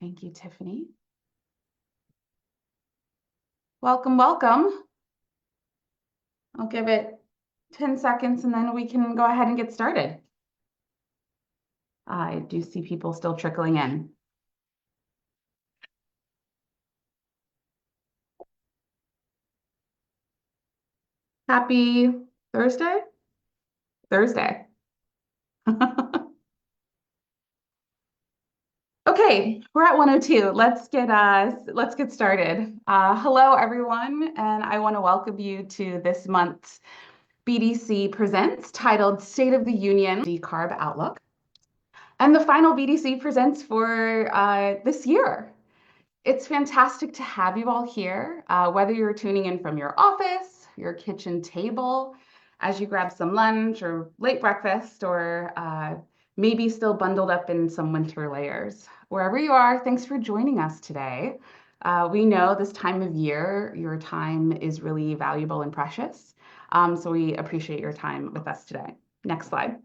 Thank you, Tiffany. Welcome, welcome. I'll give it 10 seconds and then we can go ahead and get started. I do see people still trickling in. Happy Thursday? Thursday. Okay, we're at 102. Let's get started. Hello, everyone, and I want to welcome you to this month's BDC Presents titled State of the Union Decarb Outlook, and the final BDC Presents for this year. It's fantastic to have you all here, whether you're tuning in from your office, your kitchen table, as you grab some lunch or late breakfast, or maybe still bundled up in some winter layers. Wherever you are, thanks for joining us today. We know this time of year, your time is really valuable and precious. So we appreciate your time with us today. Next slide.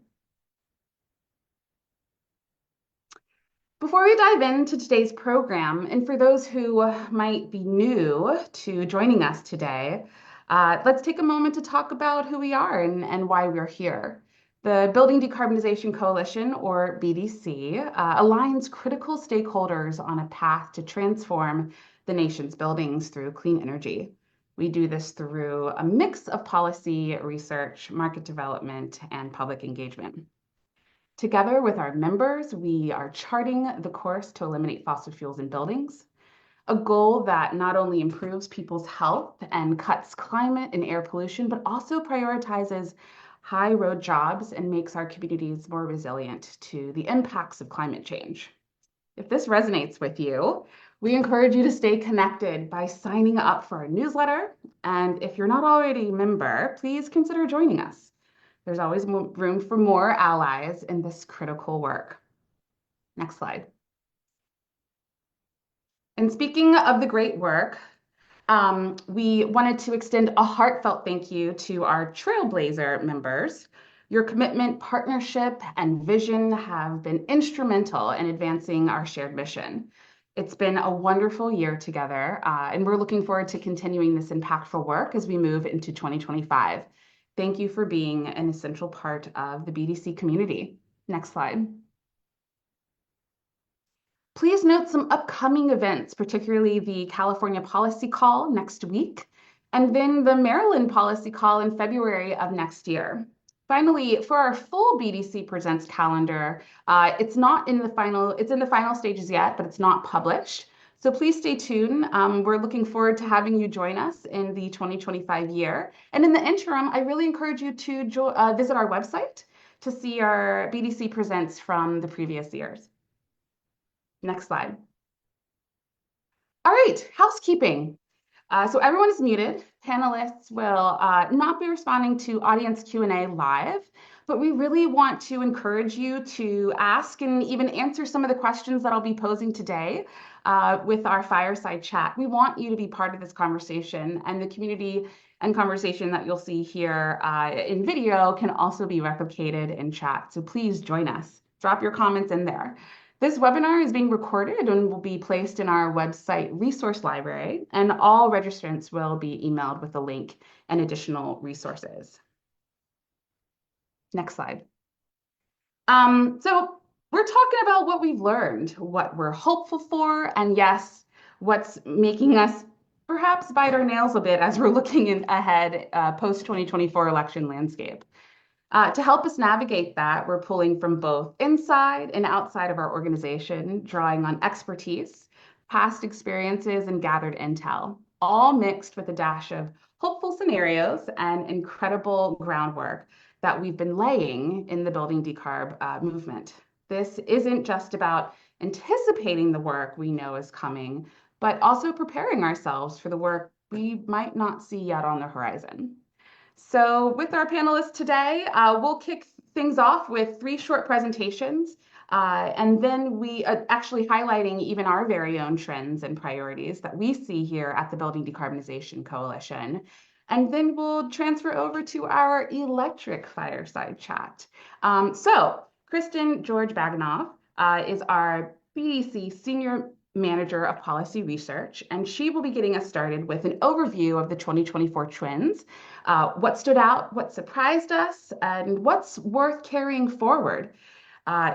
Before we dive into today's program, and for those who might be new to joining us today, let's take a moment to talk about who we are and why we're here. The Building Decarbonization Coalition, or BDC, aligns critical stakeholders on a path to transform the nation's buildings through clean energy. We do this through a mix of policy, research, market development, and public engagement. Together with our members, we are charting the course to eliminate fossil fuels in buildings, a goal that not only improves people's health and cuts climate and air pollution, but also prioritizes high road jobs and makes our communities more resilient to the impacts of climate change. If this resonates with you, we encourage you to stay connected by signing up for our newsletter. And if you're not already a member, please consider joining us. There's always room for more allies in this critical work. Next slide. And speaking of the great work, we wanted to extend a heartfelt thank you to our Trailblazer members. Your commitment, partnership, and vision have been instrumental in advancing our shared mission. It's been a wonderful year together, and we're looking forward to continuing this impactful work as we move into 2025. Thank you for being an essential part of the BDC community. Next slide. Please note some upcoming events, particularly the California Policy Call next week, and then the Maryland Policy Call in February of next year. Finally, for our full BDC Presents calendar, it's in the final stages yet, but it's not published. So please stay tuned. We're looking forward to having you join us in the 2025 year. And in the interim, I really encourage you to visit our website to see our BDC Presents from the previous years. Next slide. All right, housekeeping. So everyone is muted. Panelists will not be responding to audience Q&A live, but we really want to encourage you to ask and even answer some of the questions that I'll be posing today with our fireside chat. We want you to be part of this conversation, and the community and conversation that you'll see here in video can also be replicated in chat. So please join us. Drop your comments in there. This webinar is being recorded and will be placed in our website resource library, and all registrants will be emailed with a link and additional resources. Next slide. So we're talking about what we've learned, what we're hopeful for, and yes, what's making us perhaps bite our nails a bit as we're looking ahead post-2024 election landscape. To help us navigate that, we're pulling from both inside and outside of our organization, drawing on expertise, past experiences, and gathered intel, all mixed with a dash of hopeful scenarios and incredible groundwork that we've been laying in the Building Decarb movement. This isn't just about anticipating the work we know is coming, but also preparing ourselves for the work we might not see yet on the horizon. So with our panelists today, we'll kick things off with 3 short presentations, and then we actually highlighting even our very own trends and priorities that we see here at the Building Decarbonization Coalition. And then we'll transfer over to our electric fireside chat. So Kristin George Bagdanov is our BDC Senior Manager of Policy Research, and she will be getting us started with an overview of the 2024 trends, what stood out, what surprised us, and what's worth carrying forward.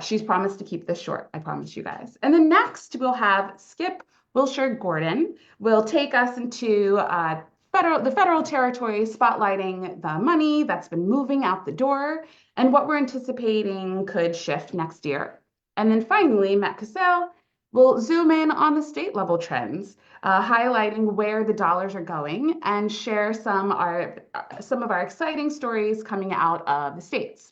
She's promised to keep this short, I promise you guys. And then next, we'll have Skip Wiltshire-Gordon will take us into the federal territory, spotlighting the money that's been moving out the door and what we're anticipating could shift next year. And then finally, Matt Casale will zoom in on the state level trends, highlighting where the dollars are going and share some of our exciting stories coming out of the states.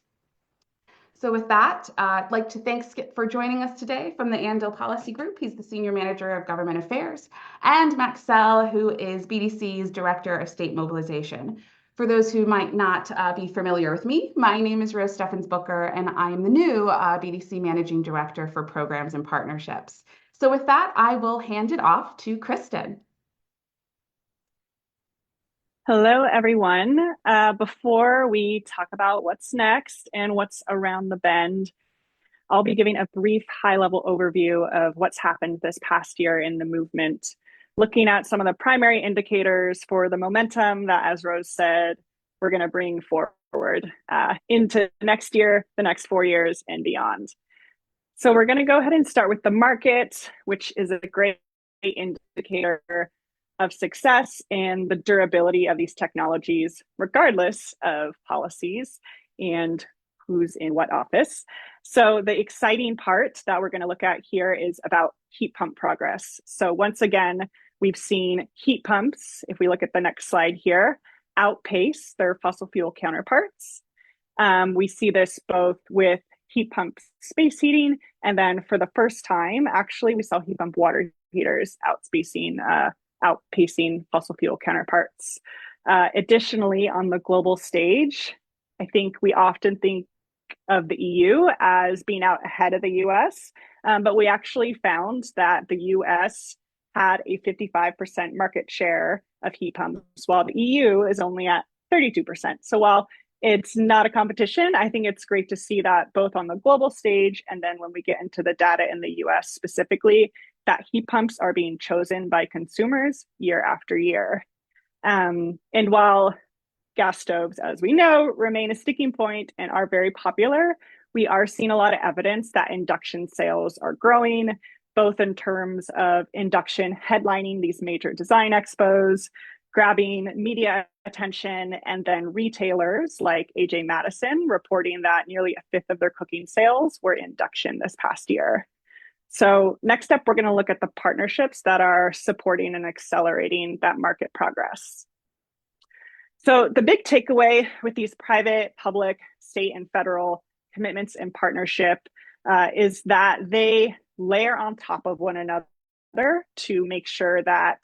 So with that, I'd like to thank Skip for joining us today from the AnnDyl Policy Group. He's the Senior Manager of Government Affairs, and Matt Casale, who is BDC's Director of State Mobilization. For those who might not be familiar with me, my name is Rose Steffens Booker, and I am the new BDC Managing Director for Programs and Partnerships. So with that, I will hand it off to Kristin. Hello, everyone. Before we talk about what's next and what's around the bend, I'll be giving a brief high-level overview of what's happened this past year in the movement, looking at some of the primary indicators for the momentum that, as Rose said, we're going to bring forward into next year, the next 4 years, and beyond. So we're going to go ahead and start with the market, which is a great indicator of success and the durability of these technologies, regardless of policies and who's in what office. So the exciting part that we're going to look at here is about heat pump progress. So once again, we've seen heat pumps, if we look at the next slide here, outpace their fossil fuel counterparts. We see this both with heat pump space heating, and then for the first time, actually, we saw heat pump water heaters outpacing fossil fuel counterparts. Additionally, on the global stage, I think we often think of the EU as being out ahead of the US, but we actually found that the US had a 55% market share of heat pumps, while the EU is only at 32%. So while it's not a competition, I think it's great to see that both on the global stage and then when we get into the data in the US specifically, that heat pumps are being chosen by consumers year after year. And while gas stoves, as we know, remain a sticking point and are very popular, we are seeing a lot of evidence that induction sales are growing, both in terms of induction headlining these major design expos, grabbing media attention, and then retailers like AJ Madison reporting that nearly a fifth of their cooking sales were induction this past year. So next up, we're going to look at the partnerships that are supporting and accelerating that market progress. So the big takeaway with these private, public, state, and federal commitments and partnership is that they layer on top of one another to make sure that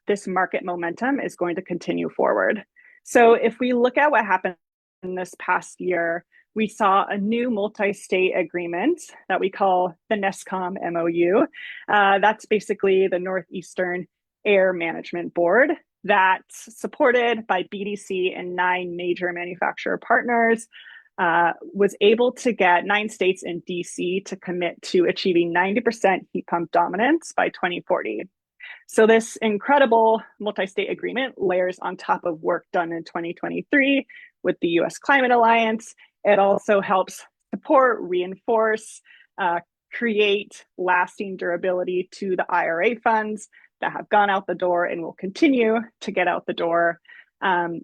this market momentum is going to continue forward. So if we look at what happened in this past year, we saw a new multi-state agreement that we call the NESCOM MOU. That's basically the Northeastern Air Management Board that's supported by BDC and 9 major manufacturer partners, was able to get 9 states and DC to commit to achieving 90% heat pump dominance by 2040. So this incredible multi-state agreement layers on top of work done in 2023 with the US Climate Alliance. It also helps support, reinforce, create lasting durability to the IRA funds that have gone out the door and will continue to get out the door.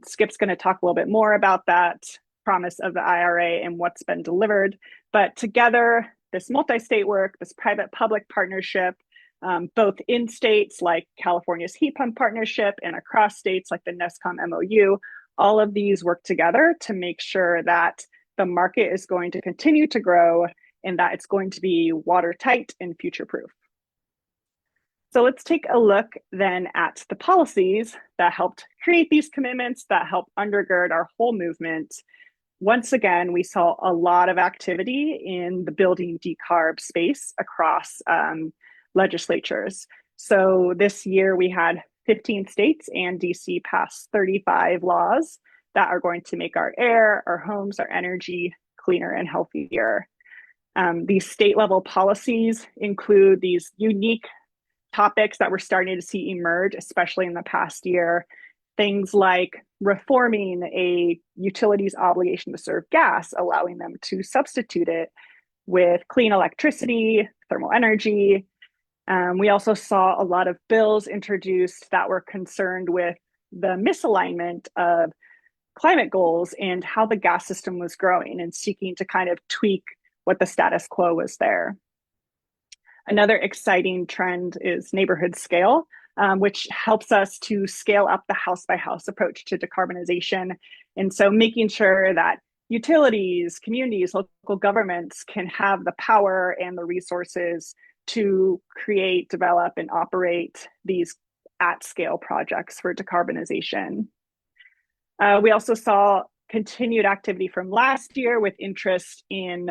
Skip's going to talk a little bit more about that promise of the IRA and what's been delivered. But together, this multi-state work, this private-public partnership, both in states like California's heat pump partnership and across states like the NESCOM MOU, all of these work together to make sure that the market is going to continue to grow and that it's going to be watertight and future-proof. So let's take a look then at the policies that helped create these commitments, that help undergird our whole movement. Once again, we saw a lot of activity in the building decarb space across legislatures. So this year we had 15 states and DC passed 35 laws that are going to make our air, our homes, our energy cleaner and healthier. These state level policies include these unique topics that we're starting to see emerge, especially in the past year, things like reforming a utility's obligation to serve gas, allowing them to substitute it with clean electricity, thermal energy. We also saw a lot of bills introduced that were concerned with the misalignment of climate goals and how the gas system was growing and seeking to kind of tweak what the status quo was there. Another exciting trend is neighborhood scale, which helps us to scale up the house by house approach to decarbonization. And so making sure that utilities, communities, local governments can have the power and the resources to create, develop, and operate these at scale projects for decarbonization. We also saw continued activity from last year with interest in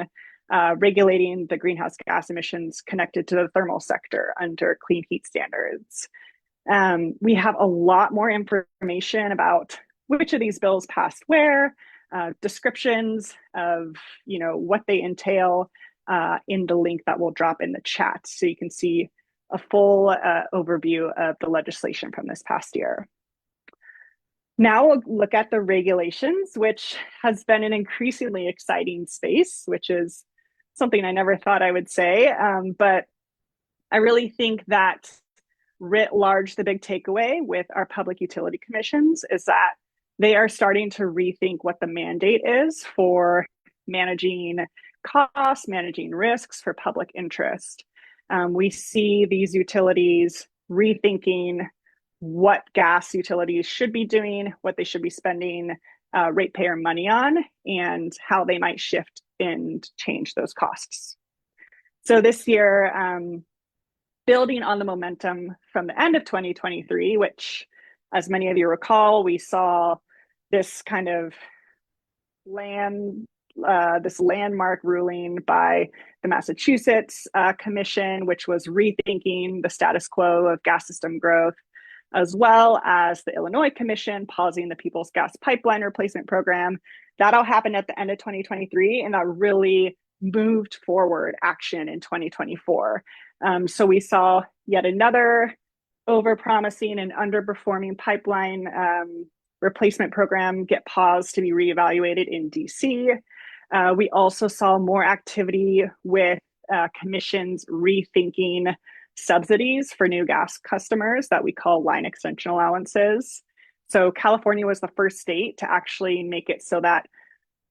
regulating the greenhouse gas emissions connected to the thermal sector under clean heat standards. We have a lot more information about which of these bills passed where, descriptions of what they entail in the link that we'll drop in the chat, so you can see a full overview of the legislation from this past year. Now we'll look at the regulations, which has been an increasingly exciting space, which is something I never thought I would say. But I really think that writ large, the big takeaway with our public utility commissions is that they are starting to rethink what the mandate is for managing costs, managing risks for public interest. We see these utilities rethinking what gas utilities should be doing, what they should be spending ratepayer money on, and how they might shift and change those costs. So this year, building on the momentum from the end of 2023, which, as many of you recall, we saw this kind of this landmark ruling by the Massachusetts Commission, which was rethinking the status quo of gas system growth, as well as the Illinois Commission pausing the People's Gas Pipeline Replacement Program. That all happened at the end of 2023, and that really moved forward action in 2024. So we saw yet another overpromising and underperforming pipeline replacement program get paused to be reevaluated in DC. We also saw more activity with commissions rethinking subsidies for new gas customers that we call line extension allowances. So California was the first state to actually make it so that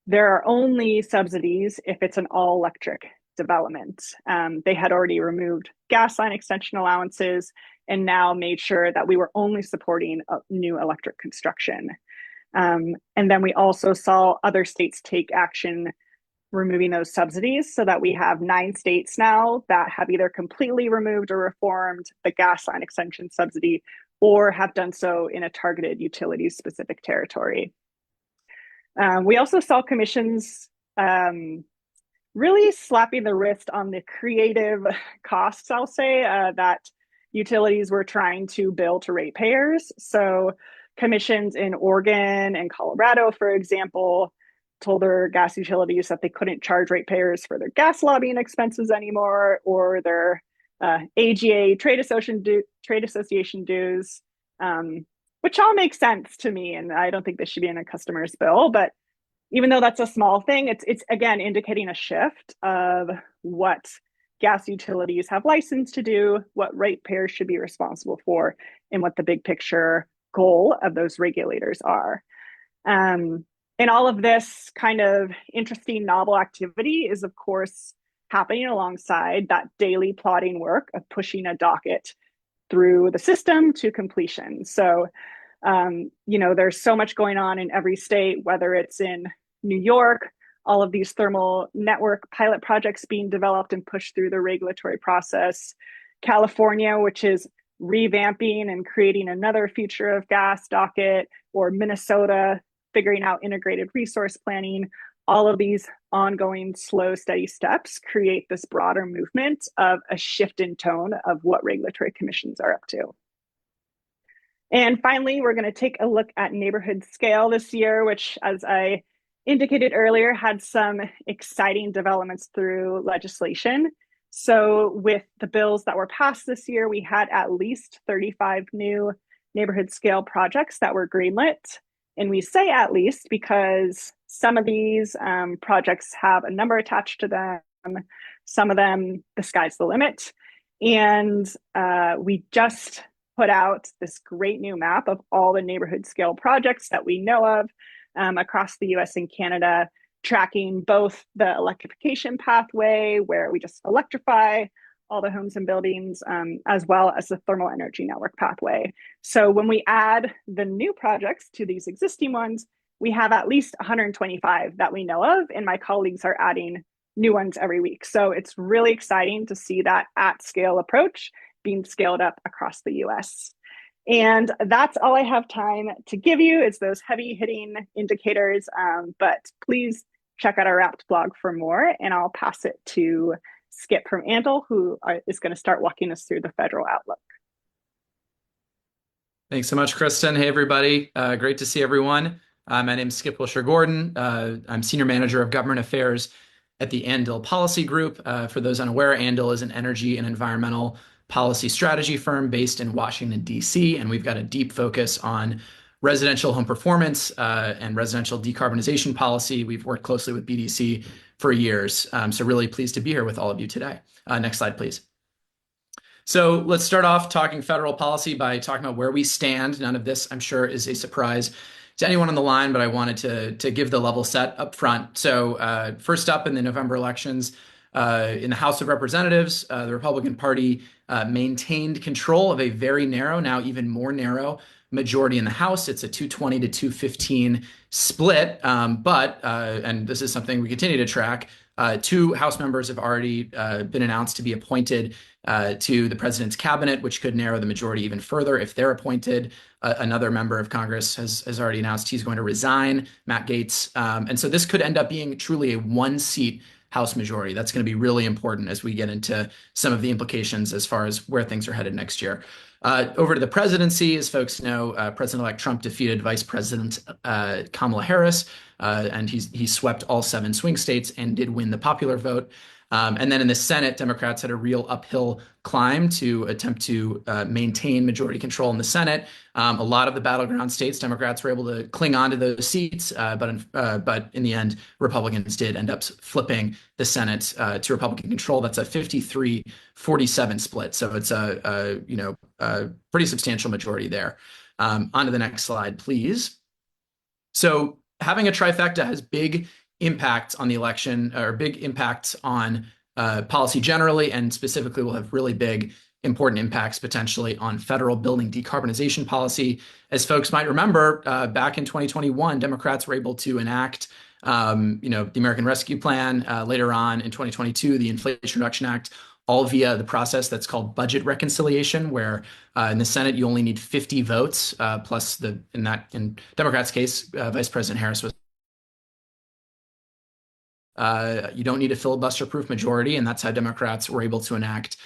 there are only subsidies if it's an all electric development. They had already removed gas line extension allowances and now made sure that we were only supporting new electric construction. And then we also saw other states take action removing those subsidies, so that we have 9 states now that have either completely removed or reformed the gas line extension subsidy, or have done so in a targeted utility specific territory. We also saw commissions really slapping the wrist on the creative costs, I'll say, that utilities were trying to bill to ratepayers. So commissions in Oregon and Colorado, for example, told their gas utilities that they couldn't charge ratepayers for their gas lobbying expenses anymore, or their AGA trade association dues, which all makes sense to me. And I don't think this should be in a customer's bill. But even though that's a small thing, it's again indicating a shift of what gas utilities have license to do, what ratepayers should be responsible for, and what the big picture goal of those regulators are. And all of this kind of interesting novel activity is, of course, happening alongside that daily plotting work of pushing a docket through the system to completion. So, there's so much going on in every state, whether it's in New York, all of these thermal network pilot projects being developed and pushed through the regulatory process, California, which is revamping and creating another future of gas docket, or Minnesota figuring out integrated resource planning. All of these ongoing slow, steady steps create this broader movement of a shift in tone of what regulatory commissions are up to. And finally, we're going to take a look at neighborhood scale this year, which, as I indicated earlier, had some exciting developments through legislation. So, with the bills that were passed this year, we had at least 35 new neighborhood scale projects that were greenlit. And we say at least because some of these projects have a number attached to them, some of them, the sky's the limit. And we just put out this great new map of all the neighborhood scale projects that we know of across the US and Canada, tracking both the electrification pathway, where we just electrify all the homes and buildings, as well as the thermal energy network pathway. So when we add the new projects to these existing ones, we have at least 125 that we know of, and my colleagues are adding new ones every week. So it's really exciting to see that at scale approach being scaled up across the US. And that's all I have time to give you is those heavy hitting indicators. But please check out our Wrapped blog for more, and I'll pass it to Skip from AnnDyl, who is going to start walking us through the federal outlook. Thanks so much, Kristin. Hey, everybody. Great to see everyone. My name is Skip Wiltshire-Gordon. I'm Senior Manager of Government Affairs at the AnnDyl Policy Group. For those unaware, AnnDyl is an energy and environmental policy strategy firm based in Washington, D.C., and we've got a deep focus on residential home performance and residential decarbonization policy. We've worked closely with BDC for years, so really pleased to be here with all of you today. Next slide, please. So let's start off talking federal policy by talking about where we stand. None of this, I'm sure, is a surprise to anyone on the line, but I wanted to give the level set up front. So first up in the November elections, in the House of Representatives, the Republican Party maintained control of a very narrow, now even more narrow, majority in the House. It's a 220 to 215 split, and this is something we continue to track. Two House members have already been announced to be appointed to the president's cabinet, which could narrow the majority even further if they're appointed. Another member of Congress has already announced he's going to resign, Matt Gaetz. And so this could end up being truly a one-seat House majority. That's going to be really important as we get into some of the implications as far as where things are headed next year. Over to the presidency, as folks know, President-elect Trump defeated Vice President Kamala Harris, and he swept all 7 swing states and did win the popular vote. And then in the Senate, Democrats had a real uphill climb to attempt to maintain majority control in the Senate. A lot of the battleground states, Democrats were able to cling on to those seats, but in the end, Republicans did end up flipping the Senate to Republican control. That's a 53-47 split, so it's a pretty substantial majority there. On to the next slide, please. So having a trifecta has big impacts on the election, or big impacts on policy generally, and specifically will have really big, important impacts potentially on federal building decarbonization policy. As folks might remember, back in 2021, Democrats were able to enact the American Rescue Plan. Later on in 2022, the Inflation Reduction Act, all via the process that's called budget reconciliation, where in the Senate you only need 50 votes, plus in Democrats' case, Vice President Harris was. You don't need a filibuster-proof majority, and that's how Democrats were able to enact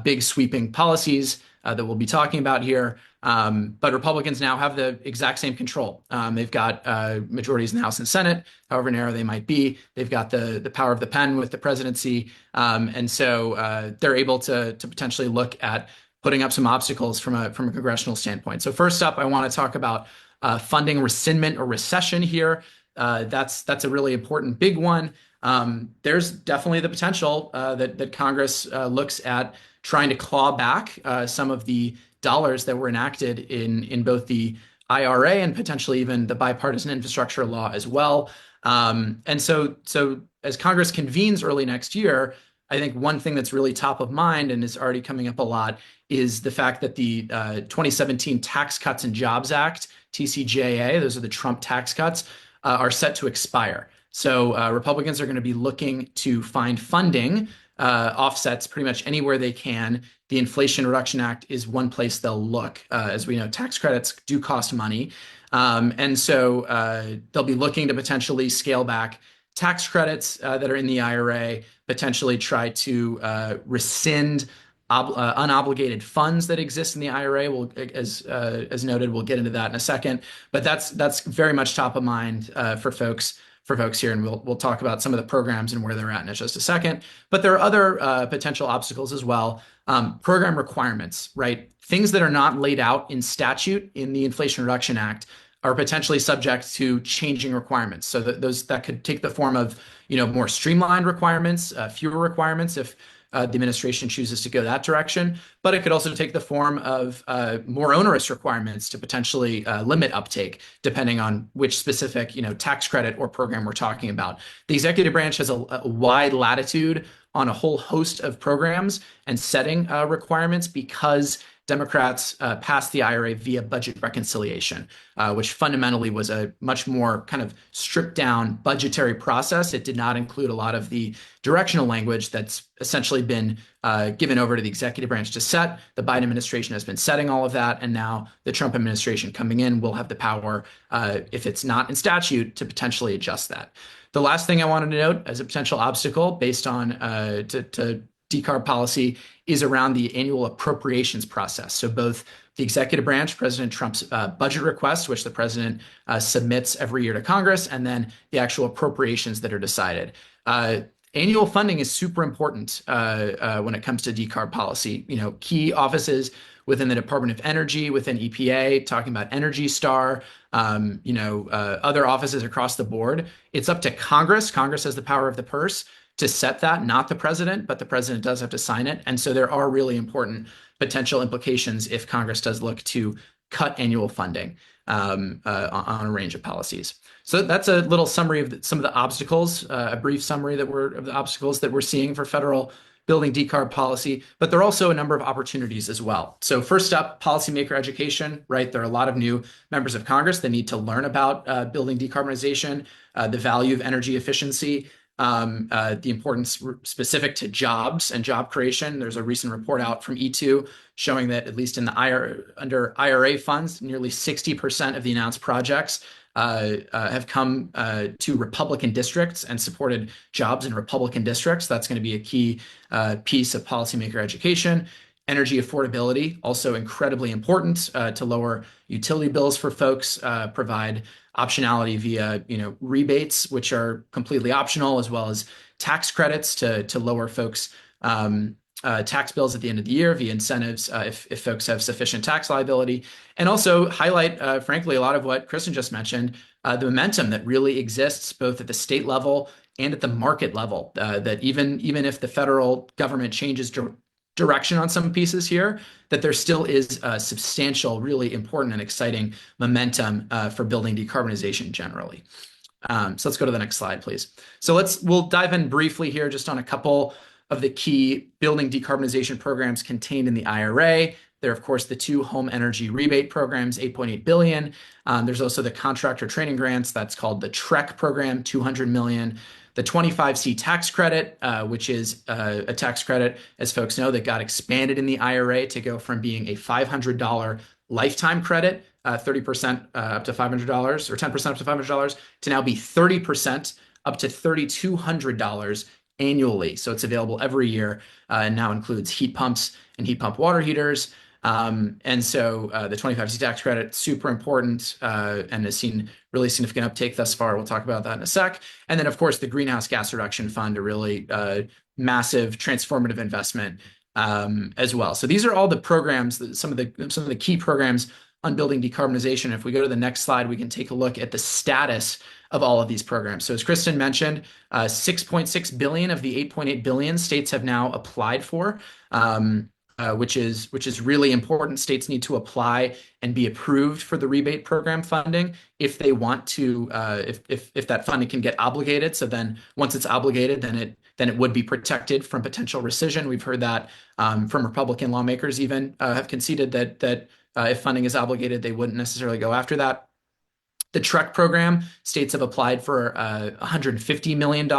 big sweeping policies that we'll be talking about here. But Republicans now have the exact same control. They've got majorities in the House and Senate, however narrow they might be. They've got the power of the pen with the presidency, and so they're able to potentially look at putting up some obstacles from a congressional standpoint. So first up, I want to talk about funding rescindment or recession here. That's a really important big one. There's definitely the potential that Congress looks at trying to claw back some of the dollars that were enacted in both the IRA and potentially even the bipartisan infrastructure law as well. And so as Congress convenes early next year, I think one thing that's really top of mind and is already coming up a lot is the fact that the 2017 Tax Cuts and Jobs Act, TCJA, those are the Trump tax cuts, are set to expire. So Republicans are going to be looking to find funding offsets pretty much anywhere they can. The Inflation Reduction Act is one place they'll look. As we know, tax credits do cost money. And so they'll be looking to potentially scale back tax credits that are in the IRA, potentially try to rescind unobligated funds that exist in the IRA. As noted, we'll get into that in a second. But that's very much top of mind for folks for folks here, and we'll talk about some of the programs and where they're at in just a second. But there are other potential obstacles as well. Program requirements, right? Things that are not laid out in statute in the Inflation Reduction Act are potentially subject to changing requirements. So that could take the form of, more streamlined requirements, fewer requirements if the administration chooses to go that direction. But it could also take the form of more onerous requirements to potentially limit uptake, depending on which specific, tax credit or program we're talking about. The executive branch has a wide latitude on a whole host of programs and setting requirements because Democrats passed the IRA via budget reconciliation, which fundamentally was a much more kind of stripped down budgetary process. It did not include a lot of the directional language that's essentially been given over to the executive branch to set. The Biden administration has been setting all of that, and now the Trump administration coming in will have the power, if it's not in statute, to potentially adjust that. The last thing I wanted to note as a potential obstacle based on to decarb policy is around the annual appropriations process. So both the executive branch, President Trump's budget request, which the president submits every year to Congress, and then the actual appropriations that are decided. Annual funding is super important when it comes to decarb policy. Key offices within the Department of Energy, within EPA, talking about Energy Star, other offices across the board. It's up to Congress. Congress has the power of the purse to set that, not the president, but the president does have to sign it. And so there are really important potential implications if Congress does look to cut annual funding on a range of policies. So that's a little summary of some of the obstacles, a brief summary of the obstacles that we're seeing for federal building decarb policy, but there are also a number of opportunities as well. So first up, policymaker education, right? There are a lot of new members of Congress that need to learn about building decarbonization, the value of energy efficiency, the importance specific to jobs and job creation. There's a recent report out from E2 showing that at least in the under IRA funds, nearly 60% of the announced projects have come to Republican districts and supported jobs in Republican districts. That's going to be a key piece of policymaker education. Energy affordability, also incredibly important to lower utility bills for folks, provide optionality via rebates, which are completely optional, as well as tax credits to lower folks' tax bills at the end of the year via incentives if folks have sufficient tax liability, and also highlight, frankly, a lot of what Kristin just mentioned, the momentum that really exists both at the state level and at the market level, that even if the federal government changes direction on some pieces here, that there still is a substantial, really important and exciting momentum for building decarbonization generally. So let's go to the next slide, please. So we'll dive in briefly here just on a couple of the key building decarbonization programs contained in the IRA. There are, of course, the two home energy rebate programs, $8.8 billion. There's also the contractor training grants. That's called the TREC program, $200 million. The 25C tax credit, which is a tax credit, as folks know, that got expanded in the IRA to go from being a $500 lifetime credit, 30% up to $500 or 10% up to $500, to now be 30% up to $3,200 annually. So it's available every year and now includes heat pumps and heat pump water heaters. And so the 25C tax credit, super important and has seen really significant uptake thus far. We'll talk about that in a sec. And then, of course, the Greenhouse Gas Reduction Fund, a really massive transformative investment as well. So these are all the programs, some of the key programs on building decarbonization. If we go to the next slide, we can take a look at the status of all of these programs. So as Kristin mentioned, 6.6 billion of the 8.8 billion states have now applied for, which is really important. States need to apply and be approved for the rebate program funding if they want to, if that funding can get obligated. So then once it's obligated, then it would be protected from potential rescission. We've heard that from Republican lawmakers even have conceded that if funding is obligated, they wouldn't necessarily go after that. The TREC program, states have applied for $150 million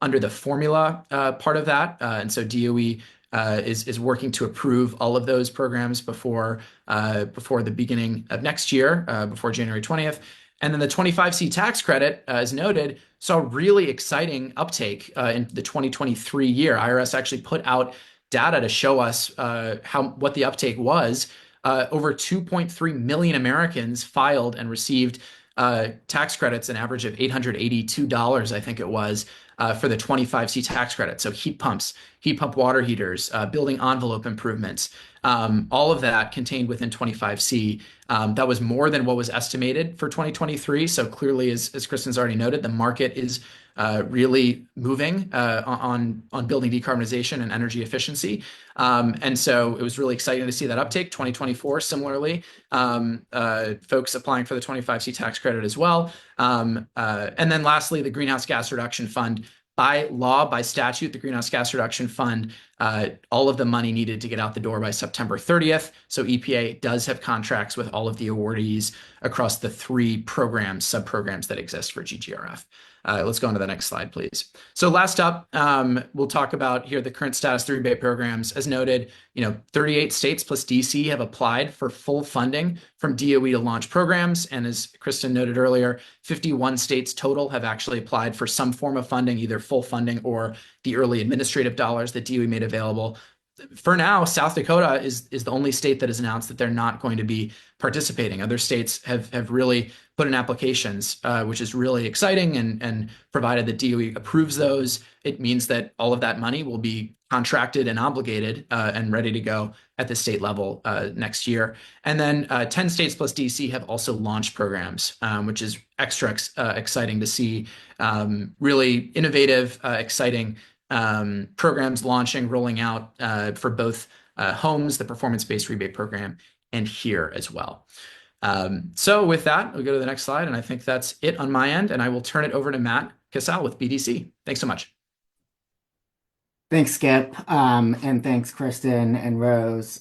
under the formula part of that. And so DOE is working to approve all of those programs before the beginning of next year, before January 20th. And then the 25C tax credit, as noted, saw really exciting uptake in the 2023 year. IRS actually put out data to show us what the uptake was. Over 2.3 million Americans filed and received tax credits, an average of $882, I think it was, for the 25C tax credit. So heat pumps, heat pump water heaters, building envelope improvements, all of that contained within 25C. That was more than what was estimated for 2023. So clearly, as Kristin's already noted, the market is really moving on building decarbonization and energy efficiency. And so it was really exciting to see that uptake. 2024, similarly, folks applying for the 25C tax credit as well. And then lastly, the Greenhouse Gas Reduction Fund. By law, by statute, the Greenhouse Gas Reduction Fund, all of the money needed to get out the door by September 30th. So EPA does have contracts with all of the awardees across the 3 programs, sub-programs that exist for GGRF. Let's go on to the next slide, please. So last up, we'll talk about here the current status of the rebate programs. As noted, 38 states plus DC have applied for full funding from DOE to launch programs. And as Kristin noted earlier, 51 states total have actually applied for some form of funding, either full funding or the early administrative dollars that DOE made available. For now, South Dakota is the only state that has announced that they're not going to be participating. Other states have really put in applications, which is really exciting. And provided that DOE approves those, it means that all of that money will be contracted and obligated and ready to go at the state level next year. And then 10 states plus DC have also launched programs, which is extra exciting to see. Really innovative, exciting programs launching, rolling out for both homes, the performance-based rebate program, and here as well. So with that, we'll go to the next slide, and I think that's it on my end, and I will turn it over to Matt Casale with BDC. Thanks so much. Thanks, Skip, and thanks, Kristin and Rose,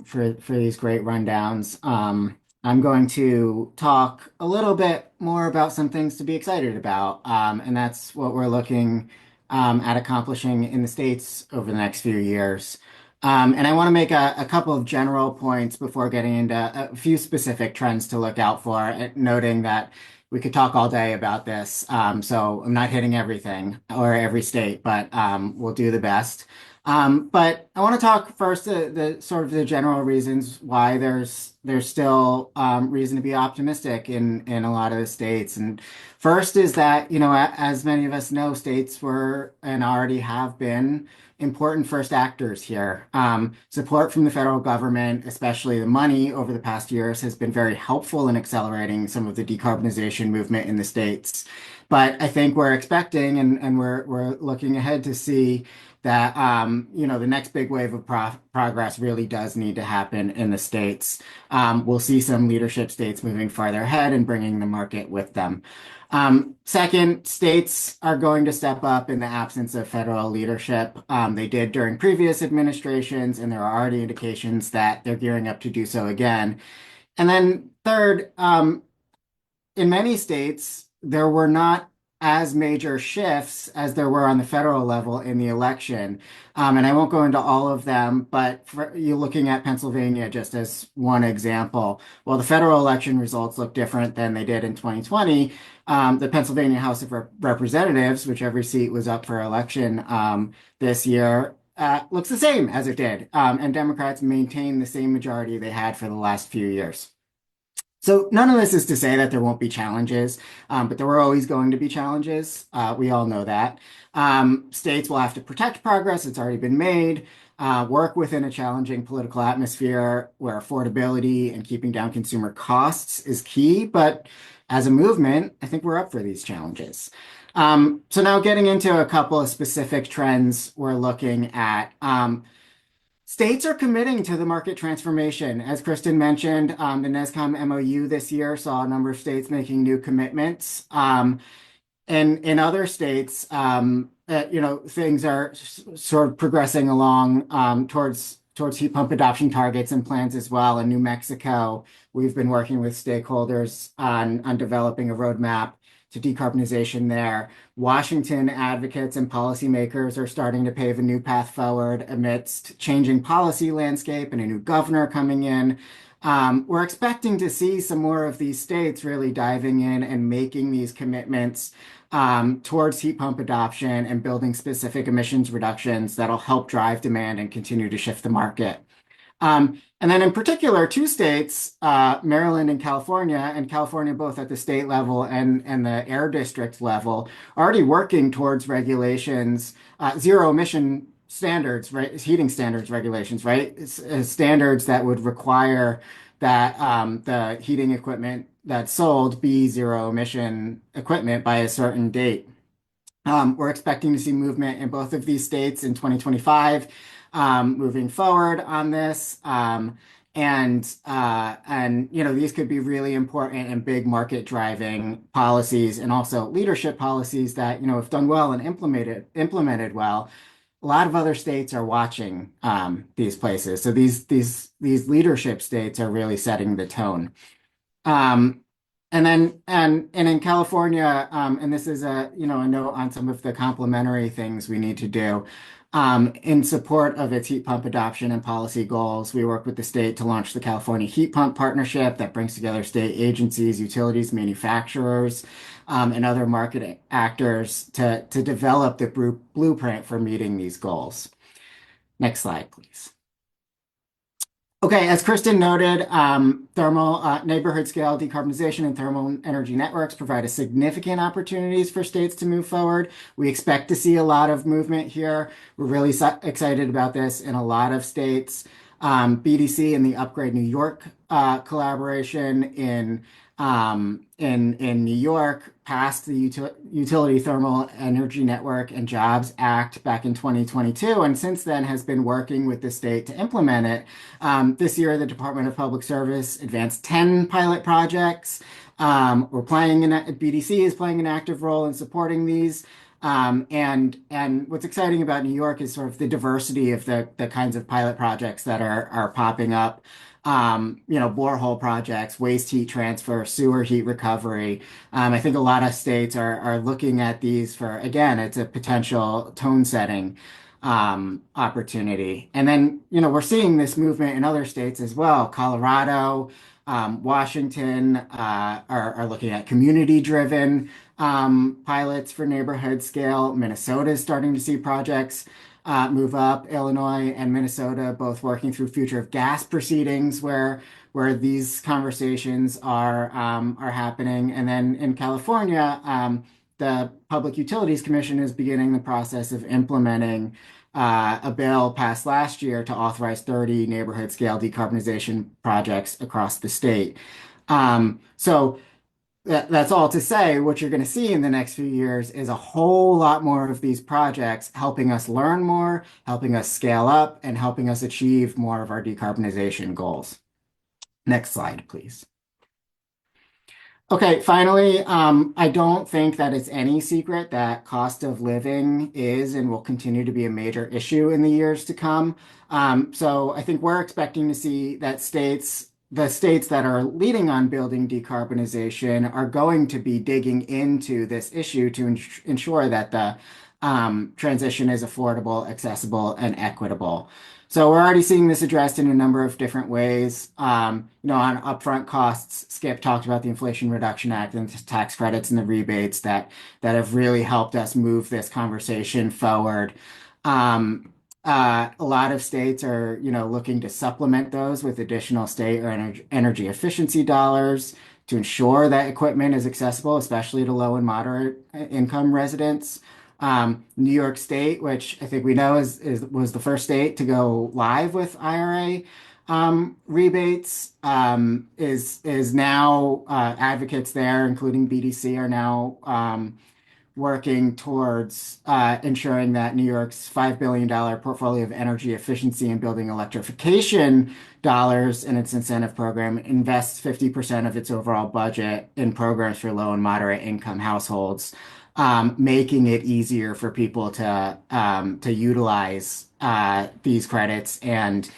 for these great rundowns. I'm going to talk a little bit more about some things to be excited about, and that's what we're looking at accomplishing in the States over the next few years. And I want to make a couple of general points before getting into a few specific trends to look out for, noting that we could talk all day about this. So I'm not hitting everything or every state, but we'll do the best. But I want to talk first the sort of the general reasons why there's still reason to be optimistic in a lot of the states. And first is that, as many of us know, states were and already have been important first actors here. Support from the federal government, especially the money over the past years, has been very helpful in accelerating some of the decarbonization movement in the states. But I think we're expecting and we're looking ahead to see that the next big wave of progress really does need to happen in the states. We'll see some leadership states moving farther ahead and bringing the market with them. Second, states are going to step up in the absence of federal leadership. They did during previous administrations, and there are already indications that they're gearing up to do so again. And then third, in many states, there were not as major shifts as there were on the federal level in the election. And I won't go into all of them, but for you looking at Pennsylvania just as one example, while the federal election results look different than they did in 2020, the Pennsylvania House of Representatives, which every seat was up for election this year, looks the same as it did. And Democrats maintain the same majority they had for the last few years. So none of this is to say that there won't be challenges, but there were always going to be challenges. We all know that. States will have to protect progress. It's already been made. Work within a challenging political atmosphere where affordability and keeping down consumer costs is key. But as a movement, I think we're up for these challenges. So now getting into a couple of specific trends we're looking at. States are committing to the market transformation. As Kristin mentioned, the NESCOM MOU this year saw a number of states making new commitments. And in other states, things are sort of progressing along towards heat pump adoption targets and plans as well. In New Mexico, we've been working with stakeholders on developing a roadmap to decarbonization there. Washington advocates and policymakers are starting to pave a new path forward amidst changing policy landscape and a new governor coming in. We're expecting to see some more of these states really diving in and making these commitments towards heat pump adoption and building specific emissions reductions that'll help drive demand and continue to shift the market. And then in particular, two states, Maryland and California both at the state level and the air district level, are already working towards regulations, zero emission standards, right? Heating standards regulations, right? Standards that would require that the heating equipment that's sold be zero emission equipment by a certain date. We're expecting to see movement in both of these states in 2025, moving forward on this. And these could be really important and big market driving policies and also leadership policies that, if done well and implemented well, a lot of other states are watching these places. So these leadership states are really setting the tone. Um, and in California, and this is a note on some of the complementary things we need to do. In support of its heat pump adoption and policy goals, we work with the state to launch the California Heat Pump Partnership that brings together state agencies, utilities, manufacturers, and other market actors to develop the blueprint for meeting these goals. Next slide, please. Okay, as Kristin noted, thermal neighborhood scale decarbonization and thermal energy networks provide a significant opportunities for states to move forward. We expect to see a lot of movement here. We're really excited about this in a lot of states. BDC and the Upgrade New York collaboration in New York passed the Utility Thermal Energy Network and Jobs Act back in 2022, and since then has been working with the state to implement it. This year, the Department of Public Service advanced 10 pilot projects. BDC is playing an active role in supporting these. And what's exciting about New York is sort of the diversity of the kinds of pilot projects that are popping up. Borehole projects, waste heat transfer, sewer heat recovery. I think a lot of states are looking at these for, again, it's a potential tone setting opportunity. And then, we're seeing this movement in other states as well. Colorado, Washington are looking at community-driven pilots for neighborhood scale. Minnesota is starting to see projects move up. Illinois and Minnesota both working through future of gas proceedings where these conversations are happening. And then in California, the Public Utilities Commission is beginning the process of implementing a bill passed last year to authorize 30 neighborhood scale decarbonization projects across the state. So that's all to say, what you're going to see in the next few years is a whole lot more of these projects helping us learn more, helping us scale up, and helping us achieve more of our decarbonization goals. Next slide, please. Okay, finally, I don't think that it's any secret that cost of living is and will continue to be a major issue in the years to come. So I think we're expecting to see that the states that are leading on building decarbonization are going to be digging into this issue to ensure that the transition is affordable, accessible, and equitable. So we're already seeing this addressed in a number of different ways. On upfront costs, Skip talked about the Inflation Reduction Act and the tax credits and the rebates that have really helped us move this conversation forward. A lot of states are, looking to supplement those with additional state or energy efficiency dollars to ensure that equipment is accessible, especially to low and moderate income residents. New York State, which I think we know was the first state to go live with IRA rebates, is now advocates there, including BDC, are now working towards ensuring that New York's $5 billion portfolio of energy efficiency and building electrification dollars in its incentive program invests 50% of its overall budget in programs for low and moderate income households, making it easier for people to utilize these credits and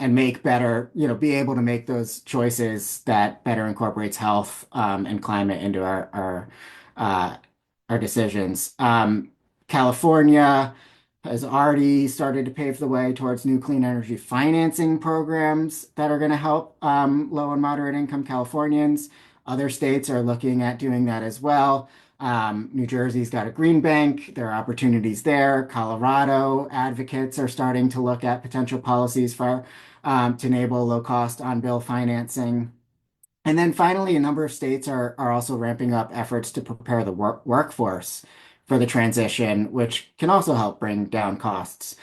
make better, be able to make those choices that better incorporates health and climate into our decisions. California has already started to pave the way towards new clean energy financing programs that are going to help low and moderate income Californians. Other states are looking at doing that as well. New Jersey's got a green bank. There are opportunities there. Colorado advocates are starting to look at potential policies for to enable low-cost on-bill financing. And then finally, a number of states are also ramping up efforts to prepare the workforce for the transition, which can also help bring down costs.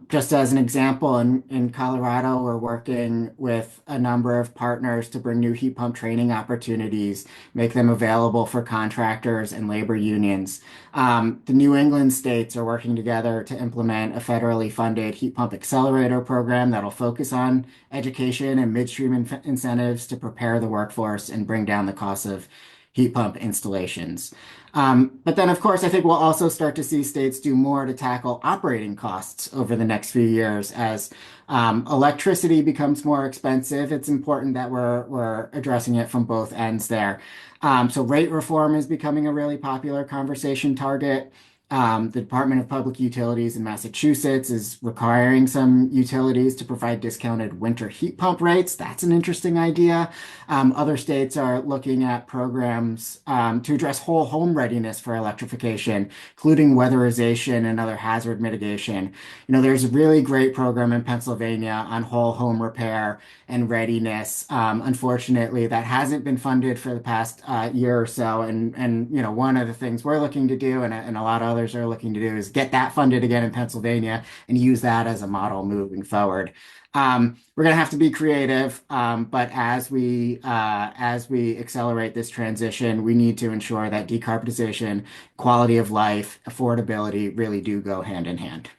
Just as an example, in Colorado, we're working with a number of partners to bring new heat pump training opportunities, make them available for contractors and labor unions. The New England states are working together to implement a federally funded heat pump accelerator program that'll focus on education and midstream incentives to prepare the workforce and bring down the cost of heat pump installations. But then, of course, I think we'll also start to see states do more to tackle operating costs over the next few years as electricity becomes more expensive. It's important that we're addressing it from both ends there. So rate reform is becoming a really popular conversation target. The Department of Public Utilities in Massachusetts is requiring some utilities to provide discounted winter heat pump rates. That's an interesting idea. Other states are looking at programs to address whole home readiness for electrification, including weatherization and other hazard mitigation. There's a really great program in Pennsylvania on whole home repair and readiness. Unfortunately, that hasn't been funded for the past year or so. And one of the things we're looking to do, and a lot of others are looking to do, is get that funded again in Pennsylvania and use that as a model moving forward. We're going to have to be creative, but as we accelerate this transition, we need to ensure that decarbonization, quality of life, affordability really do go hand in hand.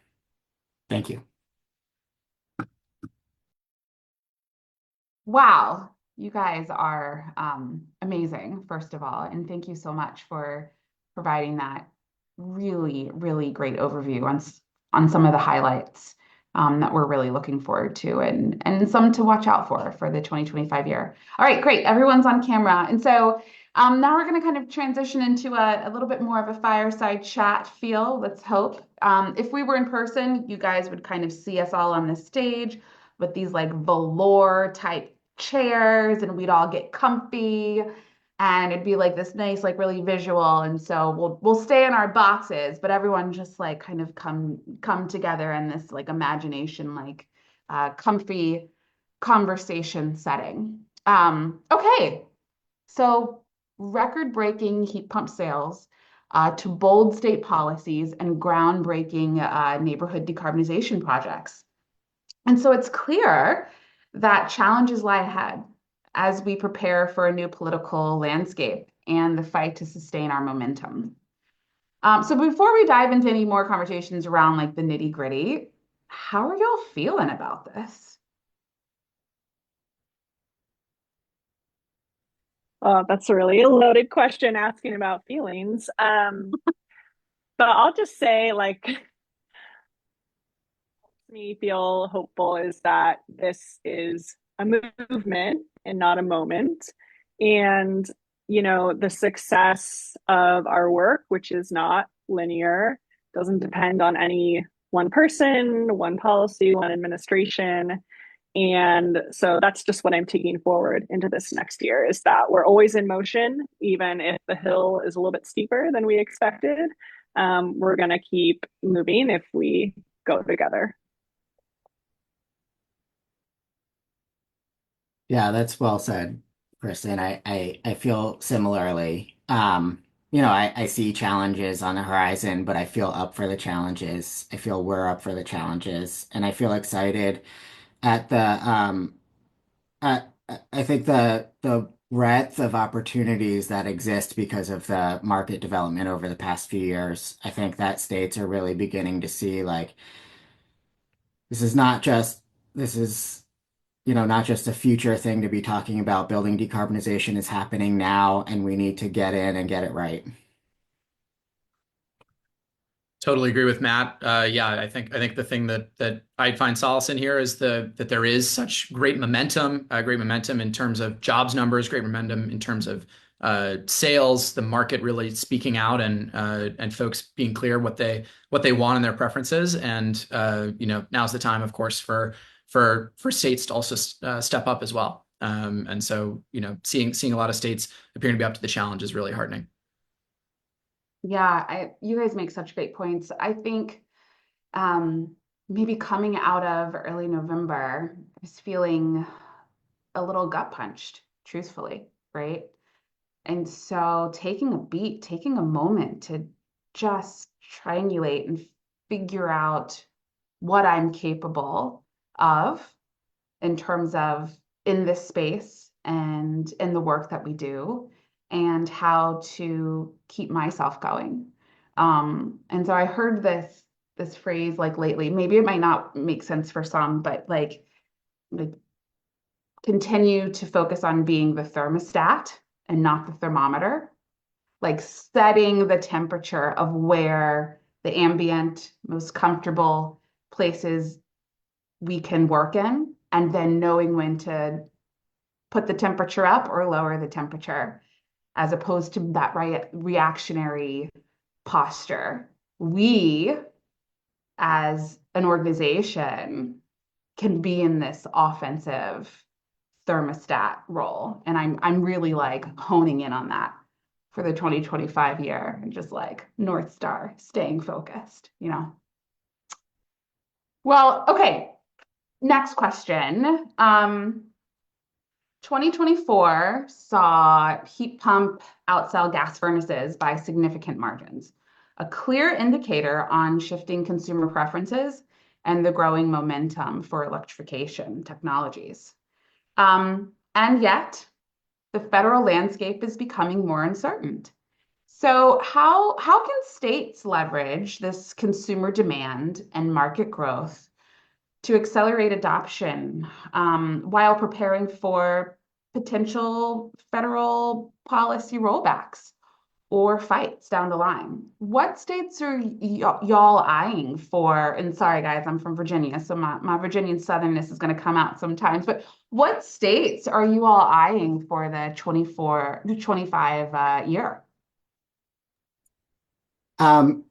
Thank you. Wow, you guys are amazing, first of all, and thank you so much for providing that really, really great overview on some of the highlights that we're really looking forward to and some to watch out for the 2025 year. All right, great. Everyone's on camera. And so now we're going to kind of transition into a little bit more of a fireside chat feel, let's hope. If we were in person, you guys would kind of see us all on the stage with these like velour type chairs, and we'd all get comfy, and it'd be like this nice, like really visual. And so we'll stay in our boxes, but everyone just like kind of come together in this like imagination, like comfy conversation setting. Okay, so record-breaking heat pump sales to bold state policies and groundbreaking neighborhood decarbonization projects. And so it's clear that challenges lie ahead as we prepare for a new political landscape and the fight to sustain our momentum. So before we dive into any more conversations around like the nitty-gritty, how are y'all feeling about this? That's a really loaded question asking about feelings. But I'll just say, like, me feel hopeful is that this is a movement and not a moment. And, the success of our work, which is not linear, doesn't depend on any one person, one policy, one administration. And so that's just what I'm taking forward into this next year, is that we're always in motion, even if the hill is a little bit steeper than we expected. We're going to keep moving if we go together. Yeah, that's well said, Kristin. I feel similarly. I see challenges on the horizon, but I feel up for the challenges. I feel we're up for the challenges, and I feel excited at I think the breadth of opportunities that exist because of the market development over the past few years. I think that states are really beginning to see like this is not just this is not just a future thing to be talking about. Building decarbonization is happening now, and we need to get in and get it right. Totally agree with Matt. Yeah, I think the thing that I find solace in here is that there is such great momentum in terms of jobs numbers, great momentum in terms of sales, the market really speaking out, and folks being clear what they want and their preferences. And now's the time, of course, for states to also step up as well. And so seeing a lot of states appearing to be up to the challenge is really heartening. Yeah, you guys make such great points. I think maybe coming out of early November, I was feeling a little gut punched, truthfully, right? And so taking a beat, taking a moment to just triangulate and figure out what I'm capable of in terms of in this space and in the work that we do and how to keep myself going. And so I heard this phrase like lately, maybe it might not make sense for some, but like continue to focus on being the thermostat and not the thermometer, like setting the temperature of where the ambient, most comfortable places we can work in, and then knowing when to put the temperature up or lower the temperature, as opposed to that reactionary posture. We, as an organization, can be in this offensive thermostat role. And I'm really like honing in on that for the 2025 year and just like North Star, staying focused, you know. Well, okay, next question. 2024 saw heat pump outsell gas furnaces by significant margins, a clear indicator on shifting consumer preferences and the growing momentum for electrification technologies. And yet, the federal landscape is becoming more uncertain. So, how can states leverage this consumer demand and market growth to accelerate adoption while preparing for potential federal policy rollbacks or fights down the line? What states are y'all eyeing for? And sorry, guys, I'm from Virginia, so my Virginian southernness is going to come out sometimes. But what states are you all eyeing for the 25 year?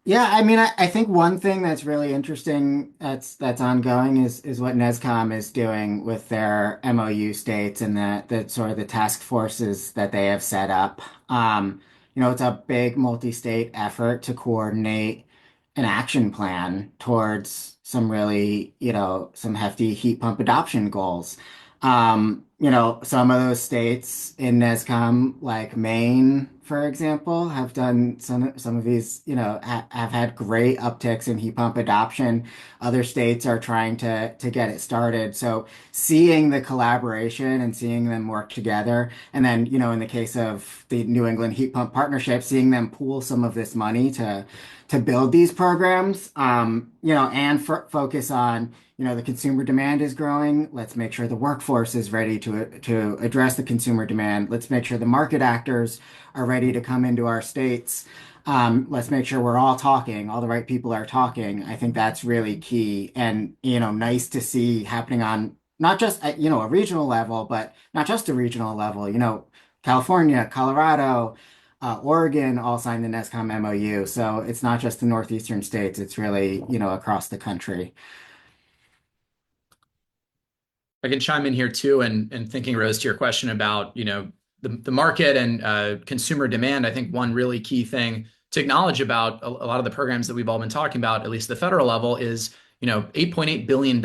Yeah, I mean, I think one thing that's really interesting that's ongoing is what NESCOM is doing with their MOU states and the sort of the task forces that they have set up. It's a big multi-state effort to coordinate an action plan towards some really, some hefty heat pump adoption goals. Some of those states in NESCOM, like Maine, for example, have done some of these, have had great upticks in heat pump adoption. Other states are trying to get it started. So seeing the collaboration and seeing them work together, and then, in the case of the New England Heat Pump Partnership, seeing them pool some of this money to build these programs, and focus on the consumer demand is growing. Let's make sure the workforce is ready to address the consumer demand. Let's make sure the market actors are ready to come into our states. Let's make sure we're all talking, all the right people are talking. I think that's really key and, nice to see happening on not just at, a regional level, but not just a regional level, California, Colorado, Oregon all signed the NESCOM MOU. So it's not just the northeastern states, it's really, across the country. I can chime in here too, and thinking, Rose, to your question about the market and consumer demand. I think one really key thing to acknowledge about a lot of the programs that we've all been talking about, at least the federal level, is $8.8 billion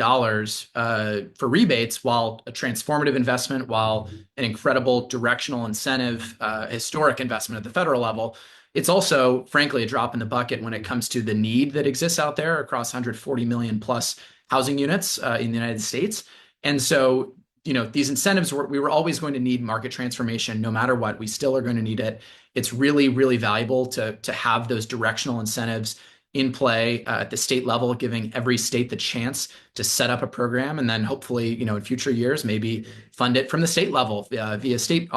for rebates, while a transformative investment, while an incredible directional incentive, historic investment at the federal level. It's also, frankly, a drop in the bucket when it comes to the need that exists out there across 140 million plus housing units in the United States. And so, these incentives, we were always going to need market transformation no matter what. We still are going to need it. It's really, really valuable to have those directional incentives in play at the state level, giving every state the chance to set up a program, and then hopefully, in future years, maybe fund it from the state level via state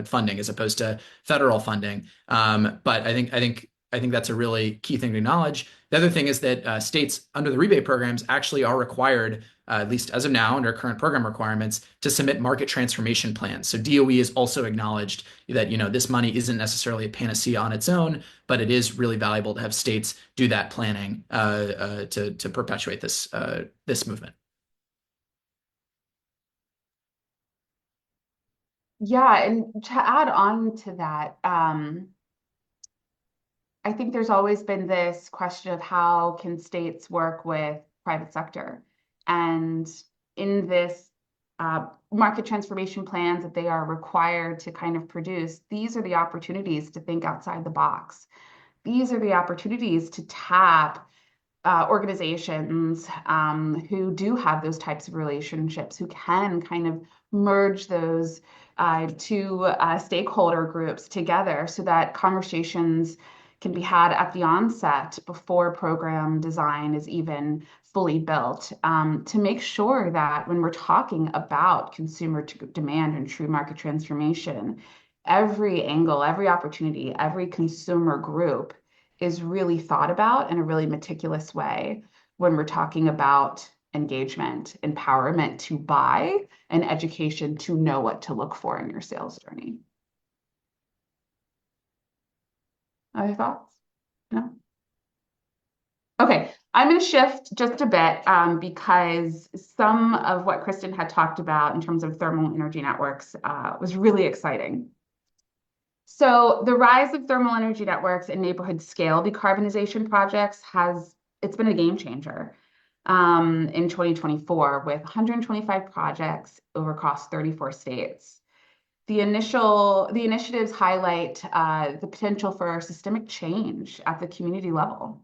funding as opposed to federal funding. But I think that's a really key thing to acknowledge. The other thing is that states under the rebate programs actually are required, at least as of now, under current program requirements, to submit market transformation plans. So DOE has also acknowledged that this money isn't necessarily a panacea on its own, but it is really valuable to have states do that planning to perpetuate this movement. Yeah, and to add on to that, I think there's always been this question of how can states work with private sector, and in this market transformation plans that they are required to kind of produce, these are the opportunities to think outside the box. These are the opportunities to tap organizations who do have those types of relationships, who can kind of merge those two stakeholder groups together so that conversations can be had at the onset before program design is even fully built, to make sure that when we're talking about consumer demand and true market transformation, every angle, every opportunity, every consumer group is really thought about in a really meticulous way when we're talking about engagement, empowerment to buy, and education to know what to look for in your sales journey. Other thoughts? No? Okay, I'm going to shift just a bit because some of what Kristin had talked about in terms of thermal energy networks was really exciting. So the rise of thermal energy networks and neighborhood scale decarbonization projects it's been a game changer in 2024 with 125 projects across 34 states. The initiatives highlight the potential for systemic change at the community level.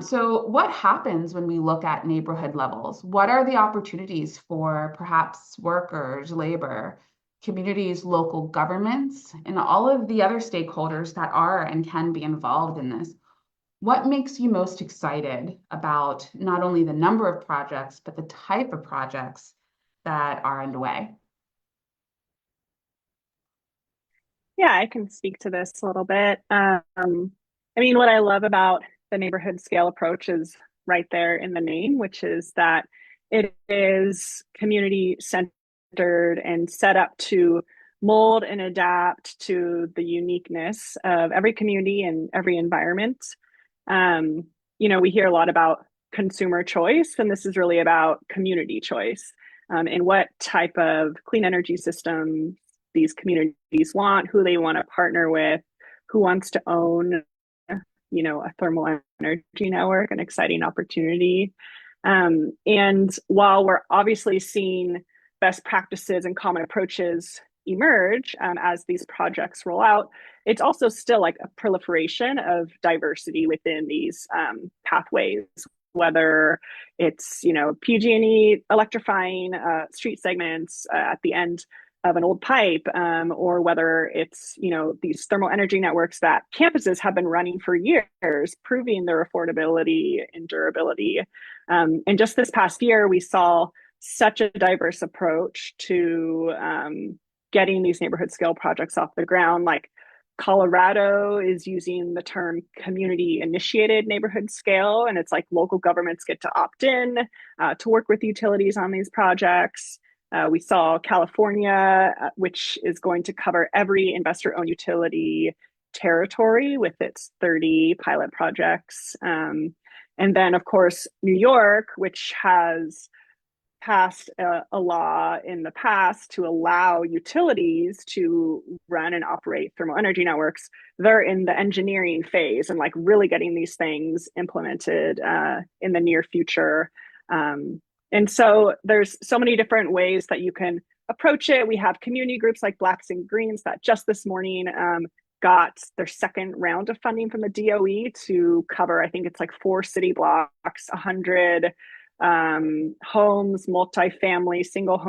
So what happens when we look at neighborhood levels? What are the opportunities for perhaps workers, labor, communities, local governments, and all of the other stakeholders that are and can be involved in this? What makes you most excited about not only the number of projects, but the type of projects that are underway? Yeah, I can speak to this a little bit. I mean, what I love about the neighborhood scale approach is right there in the name, which is that it is community centered and set up to mold and adapt to the uniqueness of every community and every environment. We hear a lot about consumer choice, and this is really about community choice, and what type of clean energy system these communities want, who they want to partner with, who wants to own, a thermal energy network, an exciting opportunity. And while we're obviously seeing best practices and common approaches emerge as these projects roll out, it's also still like a proliferation of diversity within these pathways, whether it's, PG&E electrifying street segments at the end of an old pipe, or whether it's, these thermal energy networks that campuses have been running for years, proving their affordability and durability. And just this past year, we saw such a diverse approach to getting these neighborhood scale projects off the ground. Like Colorado is using the term community initiated neighborhood scale, and it's like local governments get to opt in to work with utilities on these projects. We saw California, which is going to cover every investor-owned utility territory with its 30 pilot projects. And then, of course, New York, which has passed a law in the past to allow utilities to run and operate thermal energy networks. They're in the engineering phase and like really getting these things implemented in the near future. And so there's so many different ways that you can approach it. We have community groups like Blacks and Greens that just this morning got their second round of funding from the DOE to cover, I think it's like 4 city blocks, 100 homes, multifamily, single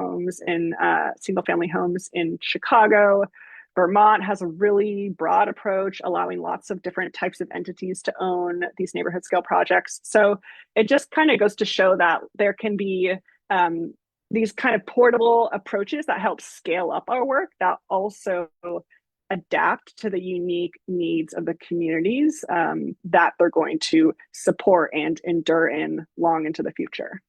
family homes in Chicago. Vermont has a really broad approach, allowing lots of different types of entities to own these neighborhood scale projects. So it just kind of goes to show that there can be these kind of portable approaches that help scale up our work that also adapt to the unique needs of the communities that they're going to support and endure in long into the future.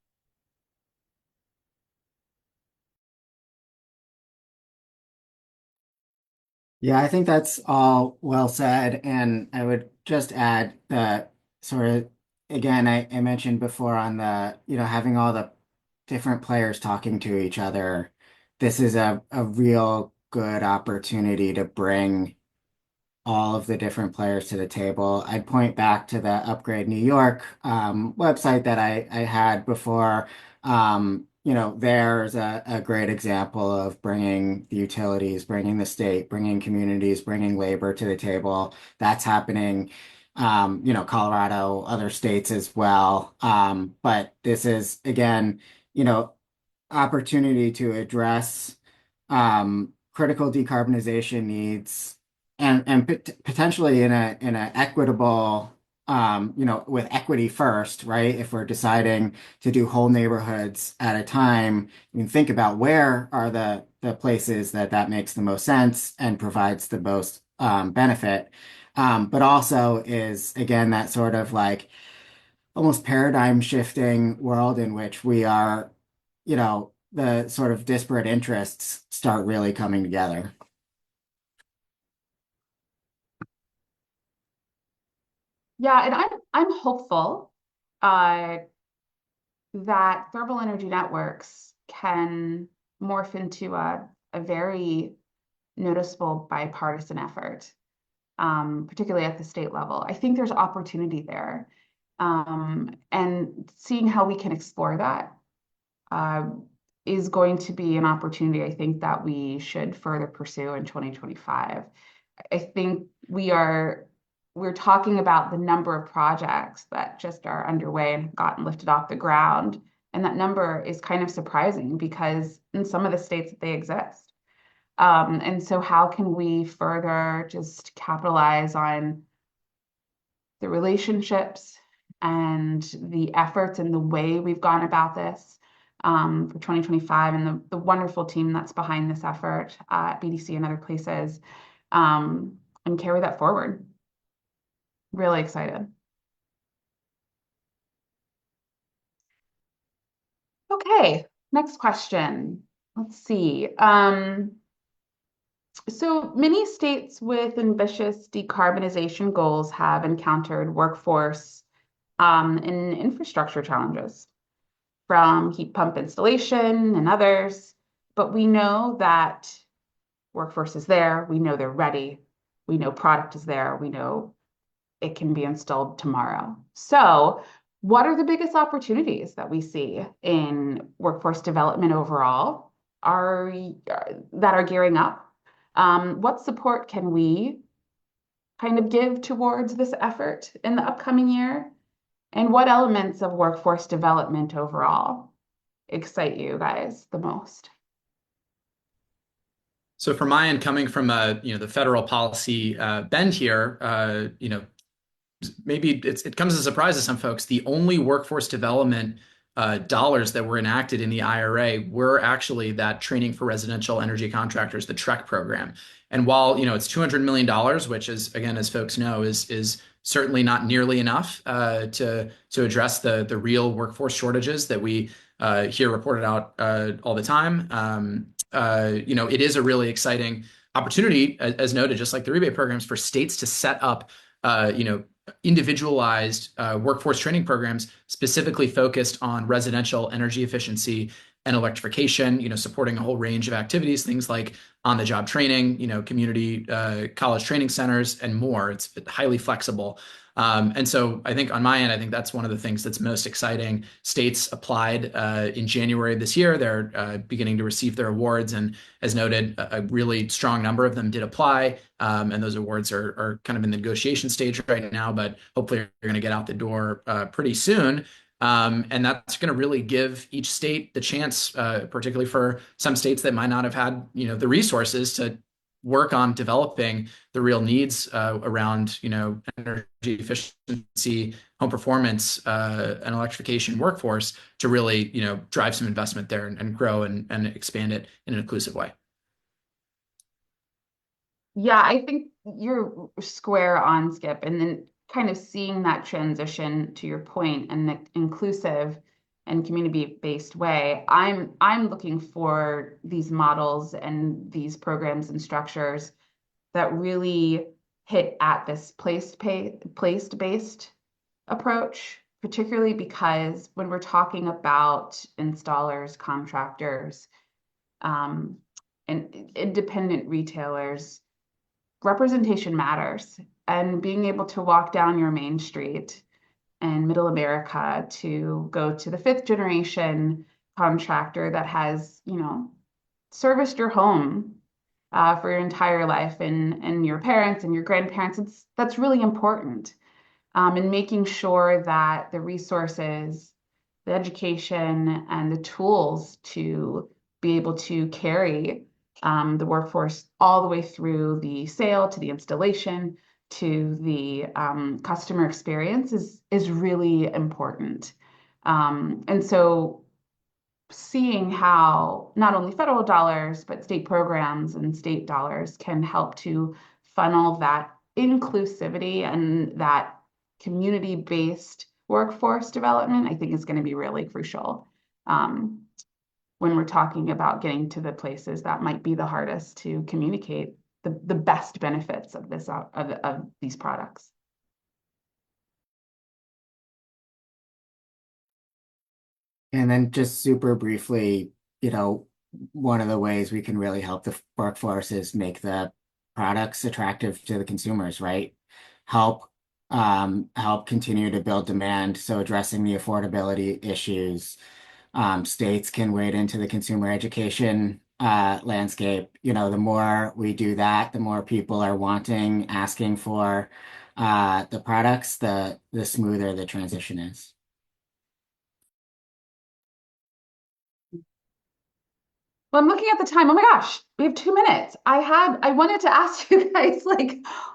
Yeah, I think that's all well said. And I would just add that sort of, again, I mentioned before on the, having all the different players talking to each other. This is a real good opportunity to bring all of the different players to the table. I'd point back to the Upgrade New York website that I had before. There's a great example of bringing the utilities, bringing the state, bringing communities, bringing labor to the table. That's happening, Colorado, other states as well. But this is, again, opportunity to address critical decarbonization needs and potentially in a equitable with equity first, right? If we're deciding to do whole neighborhoods at a time, you can think about where are the places that makes the most sense and provides the most benefit. But also is again that sort of like almost paradigm shifting world in which we are, the sort of disparate interests start really coming together. Yeah, and I'm hopeful uh, that thermal energy networks can morph into a very noticeable bipartisan effort, particularly at the state level. I think there's opportunity there. And seeing how we can explore that uh, is going to be an opportunity, I think, that we should further pursue in 2025. I think we're talking about the number of projects that just are underway and have gotten lifted off the ground. And that number is kind of surprising because in some of the states that they exist. And so how can we further just capitalize on the relationships and the efforts and the way we've gone about this for 2025 and the wonderful team that's behind this effort at BDC and other places, and carry that forward. Really excited. Okay, next question. Let's see. So many states with ambitious decarbonization goals have encountered workforce and infrastructure challenges from heat pump installation and others. But we know that workforce is there. We know they're ready. We know product is there. We know it can be installed tomorrow. So, what are the biggest opportunities that we see in workforce development overall are that are gearing up? What support can we kind of give towards this effort in the upcoming year? And what elements of workforce development overall excite you guys the most? So for my end, coming from the federal policy bend here, maybe it comes as a surprise to some folks. The only workforce development dollars that were enacted in the IRA were actually that training for residential energy contractors, the TREC program. And while it's $200 million, which is, again, as folks know, is certainly not nearly enough to address the real workforce shortages that we hear reported out all the time. It is a really exciting opportunity, as noted, just like the rebate programs, for states to set up individualized workforce training programs specifically focused on residential energy efficiency and electrification, supporting a whole range of activities, things like on-the-job training, community college training centers, and more. It's highly flexible. And so I think on my end, I think that's one of the things that's most exciting. States applied in January of this year. They're beginning to receive their awards. And as noted, a really strong number of them did apply. And those awards are kind of in the negotiation stage right now, but hopefully you're going to get out the door pretty soon. And that's going to really give each state the chance, particularly for some states that might not have had, the resources to work on developing the real needs around, energy efficiency, home performance, and electrification workforce to really, drive some investment there and grow and expand it in an inclusive way. Yeah, I think you're square on, Skip, and then kind of seeing that transition to your point and the inclusive and community-based way. I'm looking for these models and these programs and structures that really hit at this place-based approach, particularly because when we're talking about installers, contractors, and independent retailers, representation matters, and being able to walk down your main street in middle America to go to the fifth generation contractor that has, serviced your home for your entire life, and your parents and your grandparents, that's really important. And making sure that the resources, the education, and the tools to be able to carry the workforce all the way through the sale to the installation to the customer experience is really important. And so seeing how not only federal dollars, but state programs and state dollars can help to funnel that inclusivity and that community-based workforce development, I think is going to be really crucial when we're talking about getting to the places that might be the hardest to communicate the best benefits of this of these products. And then just super briefly, one of the ways we can really help the workforce is make the products attractive to the consumers, right? Help continue to build demand. So addressing the affordability issues, states can wade into the consumer education landscape. The more we do that, the more people are asking for the products, the smoother the transition is. Well, I'm looking at the time. Oh my gosh, we have 2 minutes. I wanted to ask you guys,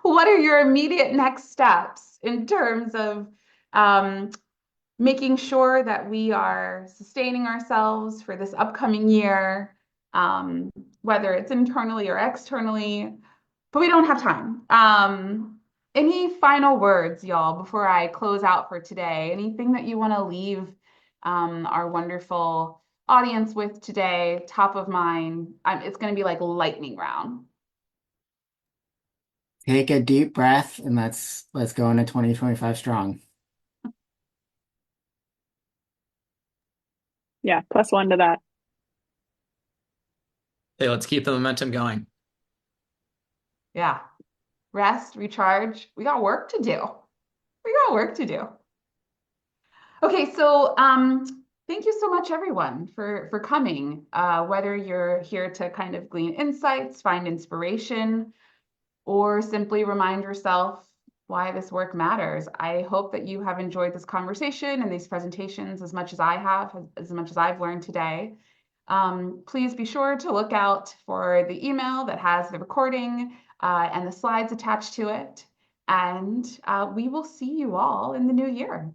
what are your immediate next steps in terms of making sure that we are sustaining ourselves for this upcoming year, whether it's internally or externally, but we don't have time. Any final words, y'all, before I close out for today? Anything that you want to leave our wonderful audience with today, top of mind? It's going to be like lightning round. Take a deep breath and let's go into 2025 strong. Yeah, +1 to that. Hey, let's keep the momentum going. Yeah. Rest, recharge. We got work to do. We got work to do. Okay, so thank you so much, everyone, for coming. Whether you're here to kind of glean insights, find inspiration, or simply remind yourself why this work matters. I hope that you have enjoyed this conversation and these presentations as much as I have, as much as I've learned today. Please be sure to look out for the email that has the recording and the slides attached to it. And we will see you all in the new year.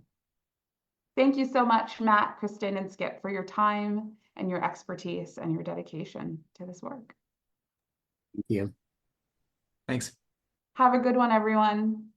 Thank you so much, Matt, Kristin, and Skip, for your time and your expertise and your dedication to this work. Thank you. Thanks. Have a good one, everyone.